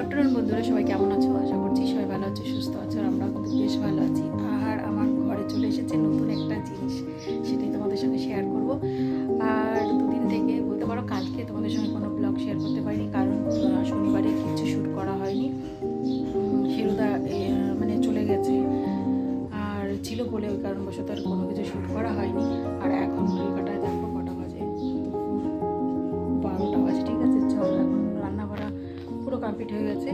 Afternoon বন্ধুরা, সবাই কেমন আছো? আশা করছি সবাই ভালো আছো, সুস্থ আছো। আর আমরা কিন্তু বেশ ভালো আছি। আর আমার ঘরে চলে এসেছে নতুন একটা জিনিস, সেটাই তোমাদের সঙ্গে শেয়ার করব। আর দুদিন থেকে বলতে পারো কালকে তোমাদের সঙ্গে কোনো ব্লগ শেয়ার করতে পারিনি, কারণ শনিবারে কিছু শ্যুট করা হয়নি। শিরুদা মানে চলে গেছে আর ছিল বলে ওই কারণবশত আর কোনো কিছু শ্যুট করা হয়নি। আর এখন ঘড়ি কাটায় দেখো কটা বাজে, 12টা বাজে। ঠিক আছে, চল এখন রান্না করা পুরো কমপ্লিট হয়ে গেছে।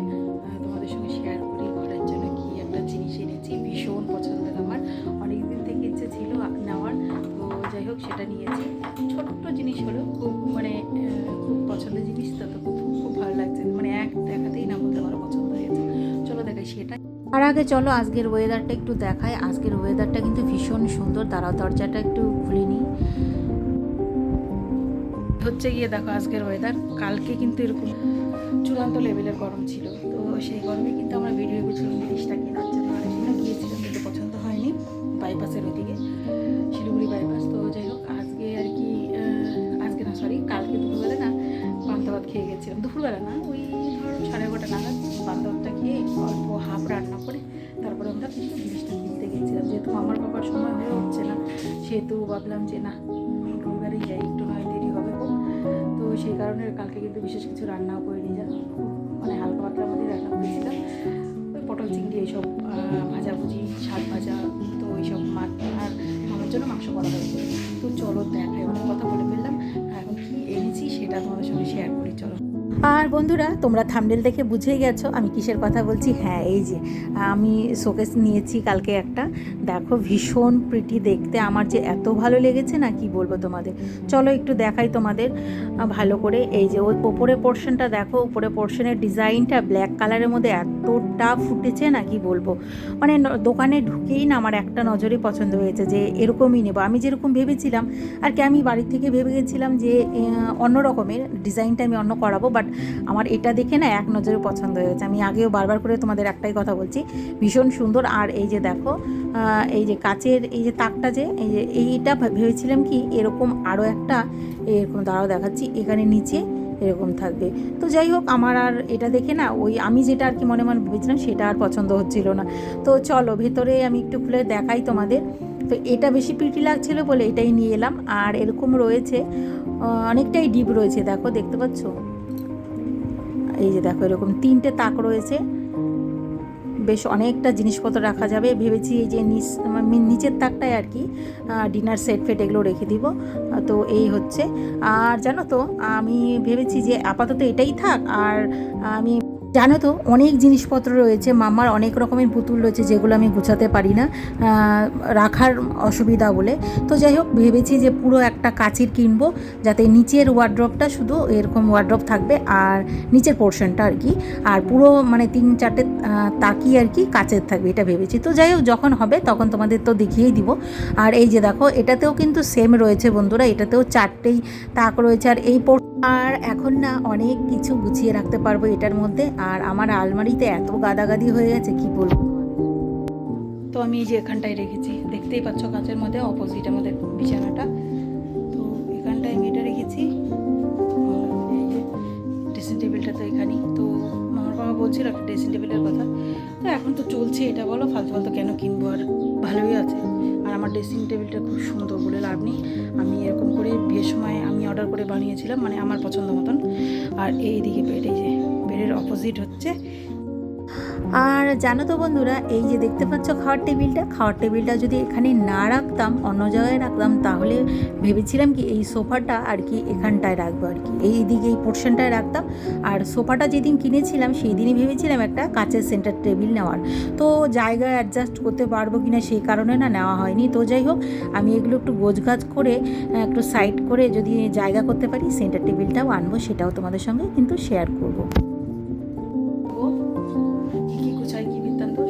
তোমাদের সঙ্গে শেয়ার করি ঘরের জন্য কি একটা জিনিস এনেছি, ভীষণ পছন্দের আমার, অনেক দিন থেকে ইচ্ছে ছিল নেওয়ার। তো যাই হোক, সেটা নিয়েছি। ছোট্ট জিনিস হলো, খুব মানে খুব পছন্দের জিনিস। তো খুব খুব ভালো লাগছে, মানে এক দেখাতেই না বলতে পারো পছন্দ হয়েছে। চলো দেখাই সেটা। আর আগে চলো আজকের ওয়েদারটা একটু দেখায়। আজকের ওয়েদারটা কিন্তু ভীষণ সুন্দর। দাঁড়াও, দরজাটা একটু খুলে নিই। হচ্ছে গিয়ে দেখো আজকের ওয়েদার, কালকে কিন্তু এরকম চূড়ান্ত লেভেলের গরম ছিল। তো সেই গরমে কিন্তু আমরা ভিডিও করছিলাম জিনিসটা কেনার জন্য, আর এখানে গিয়েছিলাম কিন্তু পছন্দ হয়নি, বাইপাসের ওইদিকে, শিলিগুড়ি বাইপাস। তো যাই হোক, আজকে আর কি আজকে না, সরি, কালকে দুপুরবেলা না পান্তা ভাত খেয়ে গেছিলাম। দুপুরবেলা না, ওই ধরো 11:30 নাগাদ পান্তা ভাতটা খেয়ে অল্প হাফ রান্না করে তারপরে আমরা কিন্তু জিনিসটা কিনতে গিয়েছিলাম। যেহেতু আমার বাবার সময় হয়ে উঠছে না, সেহেতু ভাবলাম যে না, রবিবারেই যাই, একটু নয় দেরি হবে খুব। তো সেই কারণে কালকে কিন্তু বিশেষ কিছু রান্নাও করিনি, যা মানে হালকা পাতলার মধ্যে রান্না করেছিলাম। ওই পটল চিংড়ি এইসব ভাজাভুজি, শাক ভাজা, তো ওইসব মাছ। আর আমার জন্য মাংস করা হয়েছে। তো চলো দেখাই, অনেক কথা বলে ফেললাম। এখন কী এনেছি সেটা তোমাদের সঙ্গে শেয়ার করি, চলো। আর বন্ধুরা, তোমরা থাম্বনেল দেখে বুঝেই গেছো আমি কিসের কথা বলছি। হ্যাঁ, এই যে আমি শোকেস নিয়েছি কালকে একটা। দেখো ভীষণ প্রিটি দেখতে, আমার যে এত ভালো লেগেছে না, কি বলবো তোমাদের। চলো একটু দেখাই তোমাদের ভালো করে। এই যে ওই ওপরের পোর্শনটা দেখো, উপরের পোর্শনের ডিজাইনটা ব্ল্যাক কালারের মধ্যে এতটা ফুটেছে না, কি বলবো। মানে দোকানে ঢুকেই না আমার একটা নজরে পছন্দ হয়েছে যে এরকমই নেবো। আমি যেরকম ভেবেছিলাম আর কি, আমি বাড়ির থেকে ভেবে গেছিলাম যে অন্য রকমের ডিজাইনটা আমি অন্য করাবো, বাট আমার এটা দেখে না এক নজরে পছন্দ হয়েছে। আমি আগেও বারবার করে তোমাদের একটাই কথা বলছি, ভীষণ সুন্দর। আর এই যে দেখো, এই যে কাচের এই যে তাকটা, যে এই যে এইটা ভেবেছিলাম কি এরকম আরও একটা এরকম, দাঁড়াও দেখাচ্ছি, এখানে নিচে এরকম থাকবে। তো যাই হোক, আমার আর এটা দেখে না ওই আমি যেটা আর কি মনে মনে ভেবেছিলাম সেটা আর পছন্দ হচ্ছিল না। তো চলো ভেতরে আমি একটু খুলে দেখাই তোমাদের। তো এটা বেশি প্রিটি লাগছিল বলে এটাই নিয়ে এলাম। আর এরকম রয়েছে, অনেকটাই ডিপ রয়েছে, দেখো দেখতে পাচ্ছ। এই যে দেখো এরকম 3টে তাক রয়েছে, বেশ অনেকটা জিনিসপত্র রাখা যাবে। ভেবেছি এই যে নিচের তাকটায় আর কি ডিনার সেট ফেট এগুলো রেখে দিব। তো এই হচ্ছে। আর জানো তো, আমি ভেবেছি যে আপাতত এটাই থাক। আর আমি জানো তো অনেক জিনিসপত্র রয়েছে, মামার অনেক রকমের পুতুল রয়েছে যেগুলো আমি গুছাতে পারি না রাখার অসুবিধা বলে। তো যাই হোক, ভেবেছি যে পুরো একটা কাচের কিনবো, যাতে নিচের ওয়ার্ড্রপটা শুধু এরকম ওয়ার্ড্রপ থাকবে, আর নিচের পোর্শনটা আর কি, আর পুরো মানে 3-4টে তাকি আর কি কাচের থাকবে, এটা ভেবেছি। তো যাই হোক, যখন হবে তখন তোমাদের তো দেখিয়েই দিব। আর এই যে দেখো, এটাতেও কিন্তু সেম রয়েছে বন্ধুরা, এটাতেও 4টেই তাক রয়েছে। আর এই আর এখন না অনেক কিছু গুছিয়ে রাখতে পারবো এটার মধ্যে। আর আমার আলমারিতে এত গাদাগাদি হয়ে গেছে, কি বলবো। তো আমি এই যে এখানটায় রেখেছি, দেখতেই পাচ্ছ কাচের মধ্যে, অপোজিট আমাদের বিছানাটা। তো এখানটায় আমি এটা রেখেছি। এই যে ড্রেসিং টেবিলটা তো এখানেই। তো আমার বাবা বলছিল একটা ড্রেসিং টেবিলের কথা। তো এখন তো চলছে এটা, বলো ফালতু ফালতু কেন কিনবো, আর ভালোই আছে। আর আমার ড্রেসিং টেবিলটা খুব সুন্দর বলে লাভ নেই, আমি এরকম করে বিয়ের সময় আমি অর্ডার করে বানিয়েছিলাম, মানে আমার পছন্দ মতন। আর এই দিকে বেড, এই যে বেডের অপোজিট হচ্ছে। আর জানো তো বন্ধুরা, এই যে দেখতে পাচ্ছ খাওয়ার টেবিলটা যদি এখানে না রাখতাম, অন্য জায়গায় রাখতাম, তাহলে ভেবেছিলাম কি এই সোফাটা আর কি এখানটায় রাখবো আর কি, এই দিকে এই পোর্শনটায় রাখতাম। আর সোফাটা যেদিন কিনেছিলাম সেই দিনই ভেবেছিলাম একটা কাচের সেন্টার টেবিল নেওয়ার। তো জায়গা অ্যাডজাস্ট করতে পারবো কিনা সেই কারণে না নেওয়া হয়নি। তো যাই হোক, আমি এগুলো একটু গোছগাছ করে একটু সাইড করে যদি জায়গা করতে পারি, সেন্টার টেবিলটাও আনবো, সেটাও তোমাদের সঙ্গে কিন্তু শেয়ার করবো।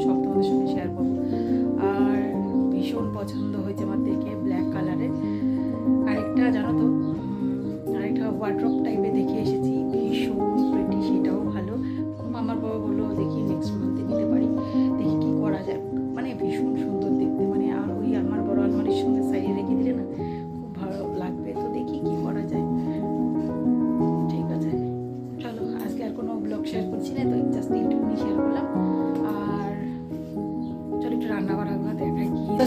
সব তোমাদের সঙ্গে শেয়ার করবো। আর ভীষণ পছন্দ হয়েছে আমার দেখে, ব্ল্যাক কালারের। আরেকটা জানো তো, আরেকটা ওয়ার্ড্রপ টাইপে দেখে এসেছি, ভীষণ প্রিটি, সেটাও ভালো। আমার বাবা বললো দেখি নেক্সট মান্থে নিতে পারি, দেখি কী করা যায়। মানে ভীষণ সুন্দর দেখতে, মানে আর ওই আমার বড় আলমারির সঙ্গে সাইডে রেখে দিলে না খুব ভালো লাগবে। তো দেখি কী করা যায়। ঠিক আছে, চলো আজকে আর কোনো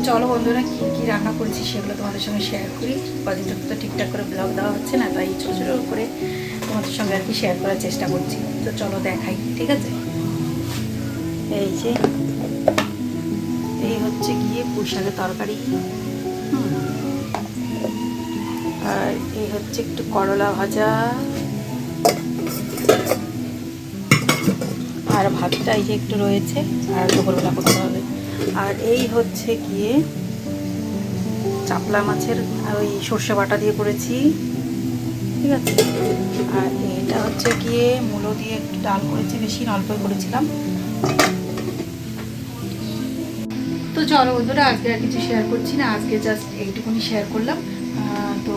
চলো বন্ধুরা, কী কী রান্না করছি সেগুলো তোমাদের সঙ্গে শেয়ার করি। কদিন তো ঠিকঠাক করে ব্লগ দেওয়া হচ্ছে না, তাই ছোটো ছোটো করে তোমাদের সঙ্গে আর কি শেয়ার করার চেষ্টা করছি। তো চলো দেখাই, ঠিক আছে? এই যে এই হচ্ছে গিয়ে পুঁই শাকের তরকারি, আর এই হচ্ছে একটু করলা ভাজা, আর ভাতটা এই যে একটু রয়েছে, আর দুপুরবেলা করতে হবে। আর এই হচ্ছে গিয়ে চাপলা মাছের ওই সর্ষে বাটা দিয়ে করেছি, ঠিক আছে? আর এটা হচ্ছে গিয়ে মূলো দিয়ে একটু ডাল করেছি, বেশি অল্পই করেছিলাম। তো চলো বন্ধুরা, আজকে আর কিছু শেয়ার করছি না, আজকে জাস্ট এইটুকুনি শেয়ার করলাম। তো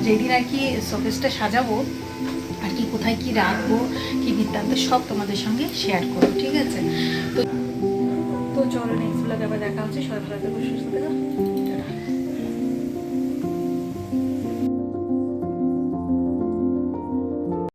যেদিন আর কি শোকেসটা সাজাবো আর কি, কোথায় কি রাখবো, কি বৃত্তান্ত, সব তোমাদের সঙ্গে শেয়ার করবো, ঠিক আছে? তো চলো নেক্সট ব্লগে আবার দেখা হচ্ছে। সবাই ভালো থেকো, সুস্থ থেকো।